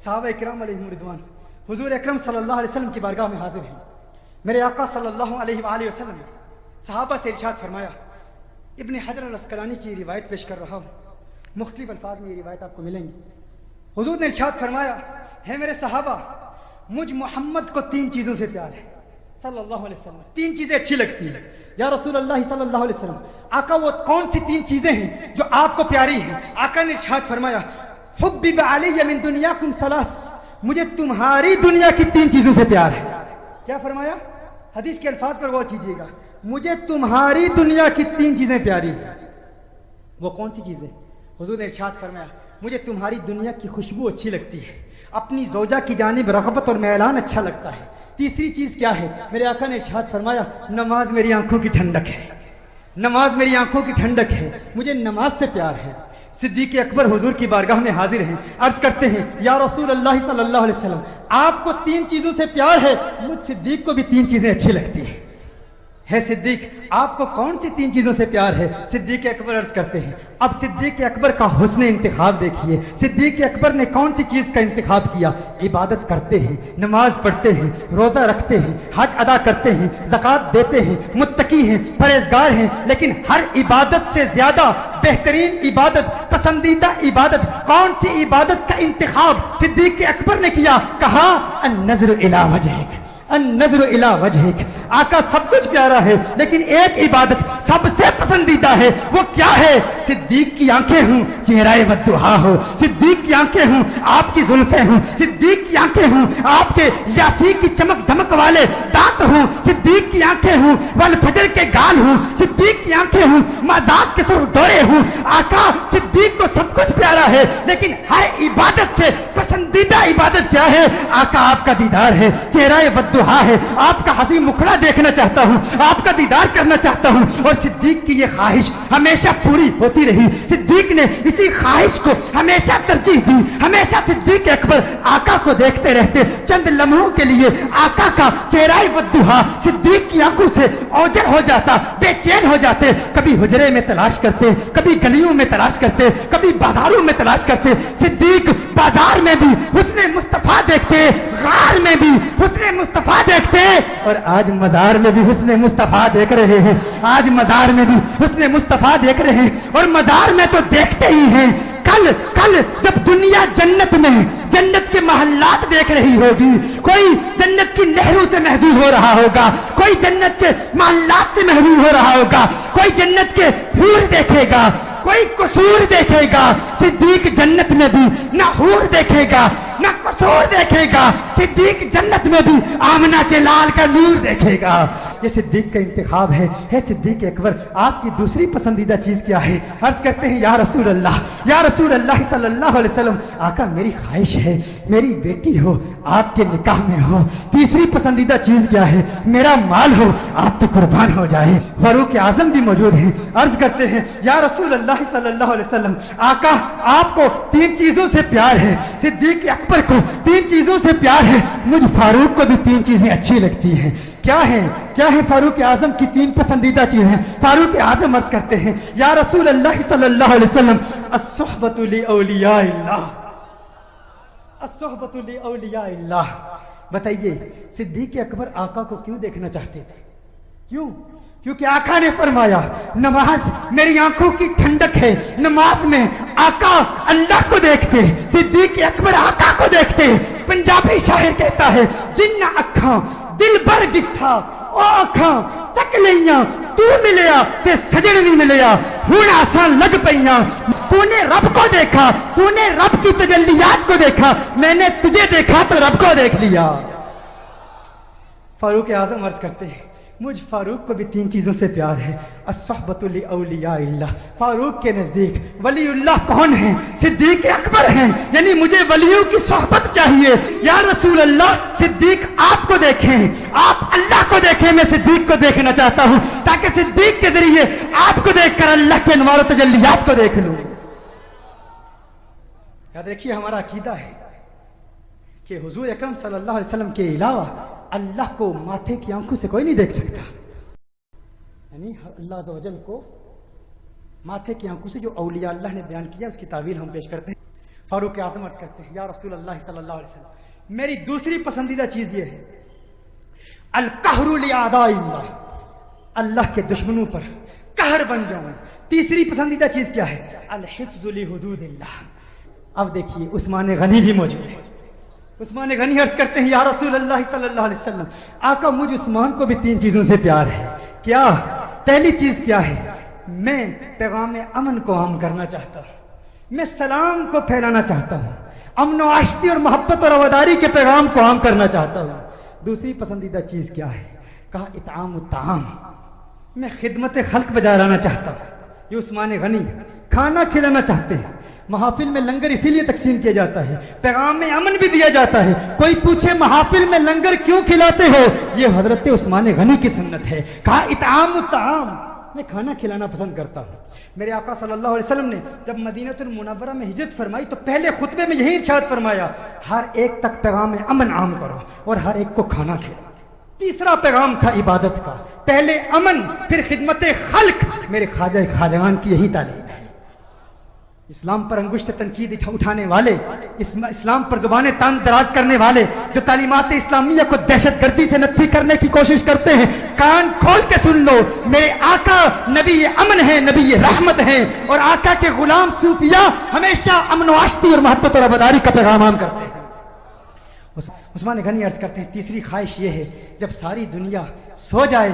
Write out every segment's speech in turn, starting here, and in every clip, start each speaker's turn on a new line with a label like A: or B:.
A: صحابہ اکرام علیہم رضوان حضور اکرم صلی اللہ علیہ وسلم کی بارگاہ میں حاضر ہیں. میرے آقا صلی اللہ علیہ وآلہ وسلم نے صحابہ سے ارشاد فرمایا. ابن حجر العسقلانی کی روایت پیش کر رہا ہوں, مختلف الفاظ میں یہ روایت آپ کو ملیں گی. حضور نے ارشاد فرمایا, ہے میرے صحابہ, مجھ محمد کو 3 چیزوں سے پیار ہے صلی اللہ علیہ وسلم. 3 چیزیں اچھی لگتی ہیں. یا رسول اللہ صلی اللہ علیہ وسلم, آقا وہ کون سی 3 چیزیں ہیں جو آپ کو پیاری ہیں؟ آقا نے ارشاد فرمایا, حبب علی من دنیاکم ثلاث, مجھے تمہاری دنیا کی 3 چیزوں سے پیار ہے. کیا فرمایا؟ حدیث کے الفاظ پر غور کیجیے گا. مجھے تمہاری دنیا کی 3 چیزیں پیاری ہیں. وہ کون سی چیزیں؟ حضور نے ارشاد فرمایا, مجھے تمہاری دنیا کی خوشبو اچھی لگتی ہے, اپنی زوجہ کی جانب رغبت اور میلان اچھا لگتا ہے. تیسری چیز کیا ہے؟ میرے آقا نے ارشاد فرمایا, نماز میری آنکھوں کی ٹھنڈک ہے. نماز میری آنکھوں کی ٹھنڈک ہے, مجھے نماز سے پیار ہے. صدیق اکبر حضور کی بارگاہ میں حاضر ہیں, عرض کرتے ہیں, یا رسول اللہ صلی اللہ علیہ وسلم, آپ کو 3 چیزوں سے پیار ہے, مجھ صدیق کو بھی 3 چیزیں اچھی لگتی ہیں. ہے صدیق, آپ کو کون سی 3 چیزوں سے پیار ہے؟ صدیق اکبر عرض کرتے ہیں. اب صدیق اکبر کا حسن انتخاب دیکھیے. صدیق اکبر نے کون سی چیز کا انتخاب کیا؟ عبادت کرتے ہیں, نماز پڑھتے ہیں, روزہ رکھتے ہیں, حج ادا کرتے ہیں, زکوٰۃ دیتے ہیں, متقی ہیں, پرہیزگار ہیں, لیکن ہر عبادت سے زیادہ بہترین عبادت, پسندیدہ عبادت, کون سی عبادت کا انتخاب صدیق اکبر نے کیا؟ کہا, النظر الی وجہک, النظر الی وجہک. آقا سب کچھ پیارا ہے, لیکن ایک عبادت سب سے پسندیدہ ہے. وہ کیا ہے؟ صدیق کی آنکھیں ہوں, چہرہ والضحیٰ ہو. صدیق کی آنکھیں ہوں, آپ کی زلفیں ہوں. صدیق کی آنکھیں ہوں, آپ کے یاسین کی چمک دمک والے دانت ہوں. صدیق کی آنکھیں ہوں, والفجر کے گال ہوں. صدیق کی آنکھیں ہوں, مزاق کے سر ڈورے ہوں. آقا صدیق کو سب کچھ پیارا ہے, لیکن ہر عبادت سے پسندیدہ عبادت کیا ہے؟ آقا آپ کا دیدار ہے, چہرہ والضحیٰ ہے, آپ کا حسین مکھڑا دیکھنا چاہتا ہوں, آپ کا دیدار کرنا چاہتا ہوں. اور صدیق کی یہ خواہش ہمیشہ پوری ہوتی رہی. صدیق نے اسی خواہش کو ہمیشہ ترجیح دی. ہمیشہ صدیق اکبر آقا کو دیکھتے رہتے, چند لمحوں کے لیے آقا کا چہرہ والضحیٰ صدیق کی آنکھوں سے اوجھل ہو جاتا, بے چین ہو جاتے. کبھی حجرے میں تلاش کرتے, کبھی گلیوں میں تلاش کرتے, کبھی بازاروں میں تلاش کرتے. صدیق بازار میں بھی حسن مصطفیٰ دیکھتے, غار میں بھی حسن مصطفیٰ دیکھتے, اور آج مزار میں بھی حسن مصطفیٰ دیکھ رہے ہیں. آج مزار میں بھی حسن مصطفیٰ دیکھ رہے ہیں, اور مزار میں تو دیکھتے ہی ہیں. کل جب دنیا جنت میں جنت کے محلات دیکھ رہی ہوگی, کوئی جنت کی نہروں سے محظوظ ہو رہا ہوگا, کوئی جنت کے محلات سے محظوظ ہو رہا ہوگا, کوئی جنت کے حور دیکھے گا, کوئی قصور دیکھے گا. صدیق جنت میں بھی نہ حور دیکھے گا, نہ قصور دیکھے گا. صدیق جنت میں بھی آمنہ کے لال کا نور دیکھے گا. یہ صدیق کا انتخاب ہے. صدیق اکبر, آپ کی دوسری پسندیدہ چیز کیا ہے؟ عرض کرتے ہیں, یا رسول اللہ, یا رسول اللہ صلی اللہ علیہ وسلم, آقا میری خواہش ہے میری بیٹی ہو, آپ کے نکاح میں ہو. تیسری پسندیدہ چیز کیا ہے؟ میرا مال ہو, آپ پہ قربان ہو جائے. فاروق اعظم بھی موجود ہیں. عرض کرتے ہیں, یا رسول اللہ صلی اللہ علیہ وسلم, آقا آپ کو 3 چیزوں سے پیار ہے. صدیق اکبر کو 3 چیزوں سے پیار ہے, مجھ فاروق کو بھی 3 چیزیں اچھی لگتی ہیں. کیا ہے فاروق اعظم کی 3 پسندیدہ چیزیں؟ فاروق اعظم عرض کرتے ہیں, یا رسول اللہ صلی اللہ علیہ وسلم, الصحبۃ لاولیاء اللہ, الصحبۃ لاولیاء اللہ. بتائیے صدیق اکبر آقا کو کیوں دیکھنا چاہتے تھے؟ کیوں؟ کیونکہ آقا نے فرمایا, نماز میری آنکھوں کی ٹھنڈک ہے. نماز میں آقا اللہ کو دیکھتے, صدیق اکبر آقا کو دیکھتے. پنجابی شاعر کہتا ہے, جن اکھاں دل بر ڈٹھا او اکھاں تک لیاں, تو ملیا تے سجن نہیں ملیا, ہن آسان لگ پیاں. تو نے رب کو دیکھا, تو نے رب کی تجلیات کو دیکھا, میں نے تجھے دیکھا تو رب کو دیکھ لیا. فاروق اعظم عرض کرتے ہیں, مجھ فاروق کو بھی 3 چیزوں سے پیار ہے. الصحبۃ لاولیاء اللہ, فاروق کے نزدیک ولی اللہ کون ہے؟ صدیق اکبر ہیں. یعنی مجھے ولیوں کی صحبت چاہیے. یا رسول اللہ, صدیق آپ کو دیکھیں, آپ اللہ کو دیکھیں, میں صدیق کو دیکھنا چاہتا ہوں, تاکہ صدیق کے ذریعے آپ کو دیکھ کر اللہ کے انوار و تجلیات کو دیکھ لوں. یاد رکھیے, ہمارا عقیدہ ہے کہ حضور اکرم صلی اللہ علیہ وسلم کے علاوہ اللہ کو ماتھے کی آنکھوں سے کوئی نہیں دیکھ سکتا. یعنی اللہ عز و جل کو ماتھے کی آنکھوں سے جو اولیاء اللہ نے بیان کیا, اس کی تعویل ہم پیش کرتے ہیں. فاروق اعظم عرض کرتے ہیں یا رسول اللہ صلی اللہ علیہ وسلم میری دوسری پسندیدہ چیز یہ ہے القہر لاعداء اللہ، اللہ کے دشمنوں پر قہر بن جاؤں۔ تیسری پسندیدہ چیز کیا ہے؟ الحفظ لحدود اللہ۔ اب دیکھیے عثمان غنی بھی موجود ہے۔ عثمان غنی عرض کرتے ہیں یا رسول اللہ صلی اللہ علیہ وسلم آقا مجھ عثمان کو بھی 3 چیزوں سے پیار ہے۔ کیا؟ پہلی چیز کیا ہے؟ میں پیغام امن کو عام کرنا چاہتا ہوں، میں سلام کو پھیلانا چاہتا ہوں، امن و آشتی اور محبت اور رواداری کے پیغام کو عام کرنا چاہتا ہوں۔ دوسری پسندیدہ چیز کیا ہے؟ کہا اطعام الطعام، میں خدمت خلق بجا لانا چاہتا ہوں۔ یہ عثمان غنی کھانا کھلانا چاہتے ہیں، محافل میں لنگر اسی لیے تقسیم کیا جاتا ہے، پیغام میں امن بھی دیا جاتا ہے۔ کوئی پوچھے محافل میں لنگر کیوں کھلاتے ہو؟ یہ حضرت عثمان غنی کی سنت ہے۔ کہا اطعام الطعام، میں کھانا کھلانا پسند کرتا ہوں۔ میرے آقا صلی اللہ علیہ وسلم نے جب مدینہ المنورہ میں ہجرت فرمائی تو پہلے خطبے میں یہی ارشاد فرمایا ہر ایک تک پیغام امن عام کرو اور ہر ایک کو کھانا کھلاؤ۔ تیسرا پیغام تھا عبادت کا، پہلے امن پھر خدمت خلق۔ میرے خواجہ خواجگان کی یہی تعلیم ہے۔ اسلام پر انگشت تنقید اٹھانے والے، اسلام پر زبانیں تان دراز کرنے والے، جو تعلیمات اسلامیہ کو دہشت گردی سے نتھی کرنے کی کوشش کرتے ہیں، کان کھول کے سن لو، میرے آقا نبی امن ہیں، نبی رحمت ہیں، اور آقا کے غلام صوفیاء ہمیشہ امن و آشتی اور محبت اور رواداری کا پیغام عام کرتے ہیں۔ عثمان غنی عرض کرتے ہیں تیسری خواہش یہ ہے جب ساری دنیا سو جائے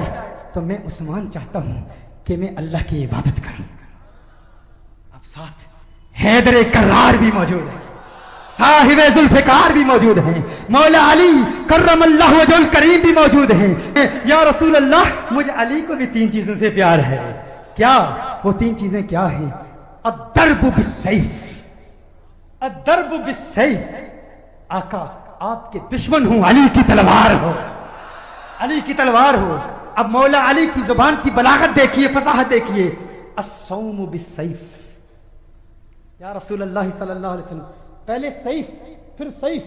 A: تو میں عثمان چاہتا ہوں کہ میں اللہ کی عبادت کروں۔ اب ساتھ حیدر کرار بھی موجود ہے، صاحب ذوالفقار بھی موجود ہیں، مولا علی کرم اللہ وجہ الکریم بھی موجود ہیں۔ یا رسول اللہ مجھے علی کو بھی 3 چیزوں سے پیار ہے۔ کیا؟ وہ 3 چیزیں کیا ہیں؟ الضرب بالسیف، الضرب بالسیف، آقا آپ کے دشمن ہوں، علی کی تلوار ہو، علی کی تلوار ہو۔ اب مولا علی کی زبان کی بلاغت دیکھیے، فصاحت دیکھیے، الصوم بالسیف۔ یا رسول اللہ صلی اللہ علیہ وسلم پہلے سیف پھر سیف۔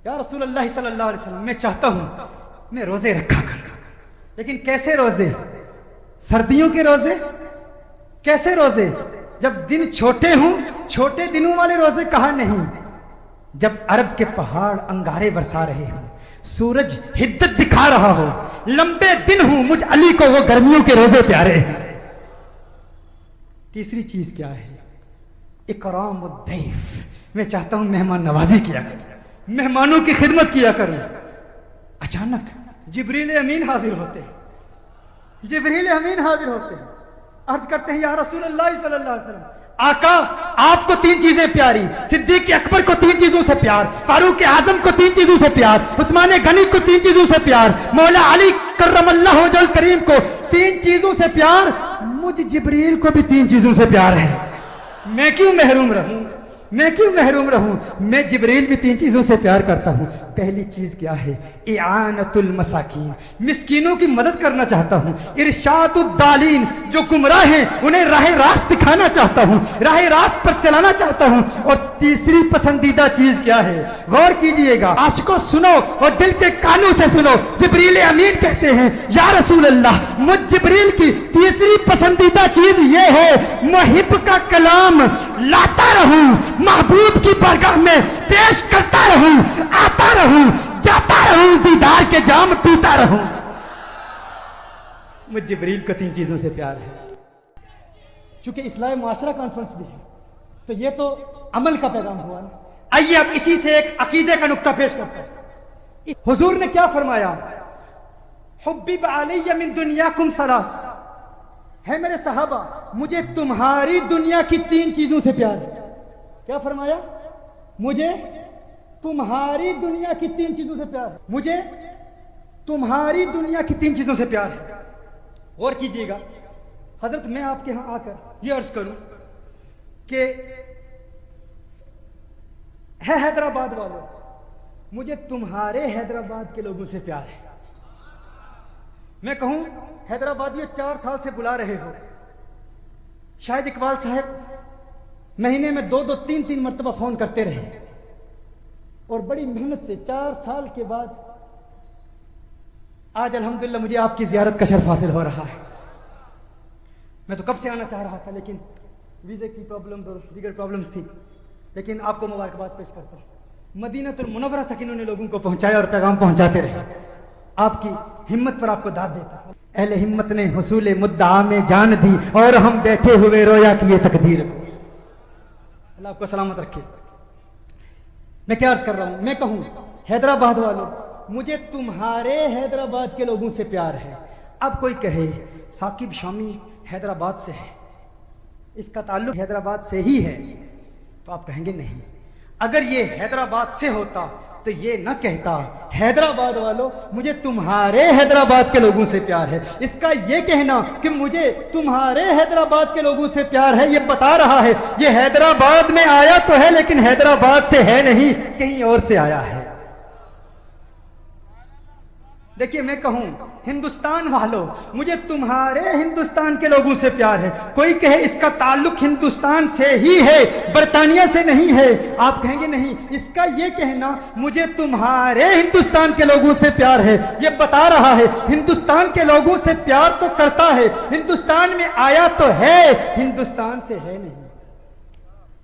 A: یا رسول اللہ صلی اللہ علیہ وسلم میں چاہتا ہوں میں روزے رکھا کروں، لیکن کیسے روزے؟ سردیوں کے روزے؟ کیسے روزے؟ جب دن چھوٹے ہوں، چھوٹے دنوں والے روزے کہاں نہیں، جب عرب کے پہاڑ انگارے برسا رہے ہوں، سورج حدت دکھا رہا ہو، لمبے دن ہوں، مجھ علی کو وہ گرمیوں کے روزے پیارے ہیں۔ تیسری چیز کیا ہے؟ اکرام الضیف، میں چاہتا ہوں مہمان نوازی کیا کروں، مہمانوں کی خدمت کیا کروں۔ اچانک جبریل امین حاضر ہوتے ہیں، جبریل امین حاضر ہوتے ہیں، عرض کرتے ہیں یا رسول اللہ صلی اللہ علیہ وسلم آقا آپ کو 3 چیزیں پیاری، صدیق اکبر کو 3 چیزوں سے پیار، فاروق اعظم کو 3 چیزوں سے پیار، عثمان غنی کو 3 چیزوں سے پیار، مولا علی کرم اللہ وجہ الکریم کو 3 چیزوں سے پیار، مجھ جبریل کو بھی 3 چیزوں سے پیار ہے۔ میں کیوں محروم رہوں؟ میں کیوں محروم رہوں؟ میں جبریل بھی 3 چیزوں سے پیار کرتا ہوں۔ پہلی چیز کیا ہے؟ اعانت المساکین، مسکینوں کی مدد کرنا چاہتا ہوں۔ ارشاد الضالین، جو گمراہ ہیں انہیں راہ راست دکھانا چاہتا ہوں، راہ راست پر چلانا چاہتا ہوں۔ اور تیسری پسندیدہ چیز کیا ہے؟ غور کیجئے گا، عاشقوں سنو اور دل کے کانوں سے سنو۔ جبریل امین کہتے ہیں یا رسول اللہ مجھ جبریل کی تیسری پسندیدہ چیز یہ ہے محب کا کلام لاتا رہوں، محبوب کی بارگاہ میں پیش کرتا رہوں، آتا رہوں، جاتا رہوں، دیدار کے جام پیتا رہوں۔ مجھ جبریل کو 3 چیزوں سے پیار ہے۔ چونکہ اصلاح معاشرہ کانفرنس بھی ہے تو یہ تو عمل کا پیغام ہوا نا۔ آئیے اب اسی سے ایک عقیدے کا نقطہ پیش کرتے ہیں۔ حضور نے کیا فرمایا؟ حبب علی من دنیاکم 3، ہے میرے صحابہ مجھے تمہاری دنیا کی 3 چیزوں سے پیار ہے۔ کیا فرمایا؟ مجھے تمہاری دنیا کی 3 چیزوں سے پیار ہے، مجھے تمہاری دنیا کی 3 چیزوں سے پیار ہے۔ غور کیجئے گا حضرت، میں آپ کے ہاں آ کر یہ عرض کروں کہ ہے حیدرآباد والوں، مجھے تمہارے حیدرآباد کے لوگوں سے پیار ہے۔ میں کہوں حیدرآبادیوں 4 سال سے بلا رہے ہو، شاید اقبال صاحب مہینے میں 2 3 مرتبہ فون کرتے رہے، اور بڑی محنت سے 4 سال کے بعد آج الحمدللہ مجھے آپ کی زیارت کا شرف حاصل ہو رہا ہے۔ میں تو کب سے آنا چاہ رہا تھا لیکن ویزے کی پرابلمز اور دیگر پرابلمز تھی، لیکن آپ کو مبارکباد پیش کرتا ہوں، مدینہ المنورہ تک انہوں نے لوگوں کو پہنچایا اور پیغام پہنچاتے رہے. آپ کی ہمت پر آپ کو داد دیتا ہوں. اہل ہمت نے حصول مدعا میں جان دی اور ہم بیٹھے ہوئے رویا کی یہ تقدیر کو. اللہ آپ کو سلامت رکھے. میں کیا عرض کر رہا ہوں؟ میں کہوں حیدرآباد والوں، مجھے تمہارے حیدرآباد کے لوگوں سے پیار ہے. اب کوئی کہے ثاقب شامی حیدرآباد سے ہے، اس کا تعلق حیدرآباد سے ہی ہے، تو آپ کہیں گے نہیں. اگر یہ حیدرآباد سے ہوتا تو یہ نہ کہتا حیدرآباد والوں مجھے تمہارے حیدرآباد کے لوگوں سے پیار ہے. اس کا یہ کہنا کہ مجھے تمہارے حیدرآباد کے لوگوں سے پیار ہے، یہ بتا رہا ہے یہ حیدرآباد میں آیا تو ہے لیکن حیدرآباد سے ہے نہیں، کہیں اور سے آیا ہے. دیکھیے میں کہوں ہندوستان والوں مجھے تمہارے ہندوستان کے لوگوں سے پیار ہے. کوئی کہے اس کا تعلق ہندوستان سے ہی ہے، برطانیہ سے نہیں ہے. آپ کہیں گے نہیں، اس کا یہ کہنا مجھے تمہارے ہندوستان کے لوگوں سے پیار ہے یہ بتا رہا ہے ہندوستان کے لوگوں سے پیار تو کرتا ہے، ہندوستان میں آیا تو ہے، ہندوستان سے ہے نہیں.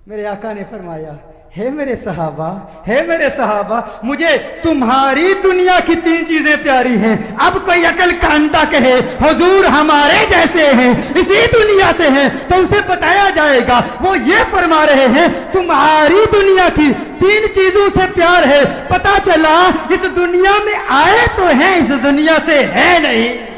A: میرے آقا نے فرمایا ہے میرے صحابہ مجھے تمہاری دنیا کی 3 چیزیں پیاری ہیں. اب کوئی عقل کا اندھا کہے حضور ہمارے جیسے ہیں، اسی دنیا سے ہیں، تو اسے بتایا جائے گا. وہ یہ فرما رہے ہیں تمہاری دنیا کی 3 چیزوں سے پیار ہے. پتا چلا اس دنیا میں آئے تو ہیں، اس دنیا سے ہے نہیں.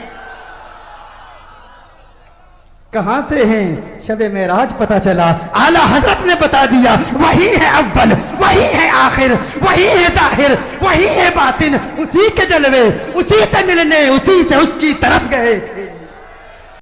A: کہاں سے ہیں؟ شب معراج پتا چلا، اعلی حضرت نے بتا دیا وہی ہے اول، وہی ہے آخر، وہی ہے ظاہر، وہی ہے باطن. اسی کے جلوے، اسی سے ملنے، اسی سے اس کی طرف گئے.